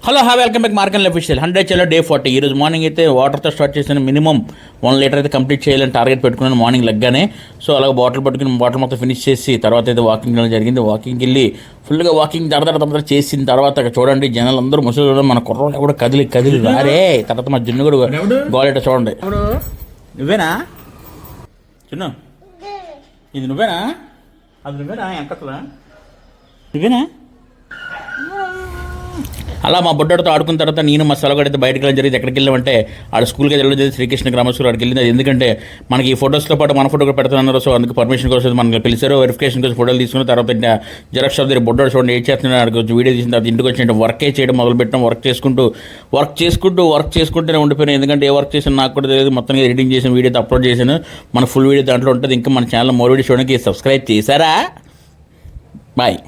Hello welcome back market official 100 చలో day 40. ఈరోజు morning అయితే వాటర్తో స్టార్ట్ చేసిన మినిమం 1 లీటర్ అయితే కంప్లీట్ చేయాలని టార్గెట్ పెట్టుకున్నాను మార్నింగ్ లెగ్గానే. సో అలాగే బాటిల్ పట్టుకుని బాటిల్ మొత్తం ఫినిష్ చేసి తర్వాత అయితే వాకింగ్ వెళ్ళడం జరిగింది. వాకింగ్కి వెళ్ళి ఫుల్గా వాకింగ్ దడ చేసిన తర్వాత చూడండి జనాలు అందరూ ముసలి మన కుర్రోళ్ళు కూడా కదిలి రారే. తర్వాత మా జున్ను కూడా గోలెట చూడండి. నువ్వేనా చిన్ను? ఇది నువ్వేనా? అది నువ్వేనా? ఎంకట్లా నువ్వేనా? అలా మా బొడ్డతో ఆడుకున్న తర్వాత నేను మా సెలవుగడైతే బయటకు వెళ్ళడం జరిగింది. ఎక్కడికి వెళ్ళామంటే ఆడ స్కూల్కి వెళ్ళడం జరిగింది. శ్రీకృష్ణ గ్రామ స్కూల్ అక్కడికి వెళ్ళింది. ఎందుకంటే మనకి ఈ ఫోటోస్తో పాటు మన ఫోటో కూడా పెడుతున్నారు. సో అందుకు పర్మిషన్ కోసం మనకి పిలిచారు. వెరిఫికేషన్ కోసం ఫోటోలు తీసుకున్న తర్వాత జెరాక్స్ షాప్ దగ్గర బొడ్డోడు చూడండి ఏం చేస్తున్నాడు. అక్కడికి వీడియో తీసిన తర్వాత ఇంటికి వచ్చి వర్కే చేయడం మొదలుపెట్టాం. వర్క్ చేసుకుంటూనే ఉండిపోయాను. ఎందుకంటే ఏ వర్క్ చేసిన నాకు కూడా తెలియదు. మొత్తానికి ఎడిటింగ్ చేసిన వీడియో అప్లోడ్ చేశాను. మన ఫుల్ వీడియో దాంట్లో ఉంటుంది. ఇంకా మన ఛానల్ మోర్ వీడియో చూడడానికి సబ్స్క్రైబ్ చేశారా? బాయ్.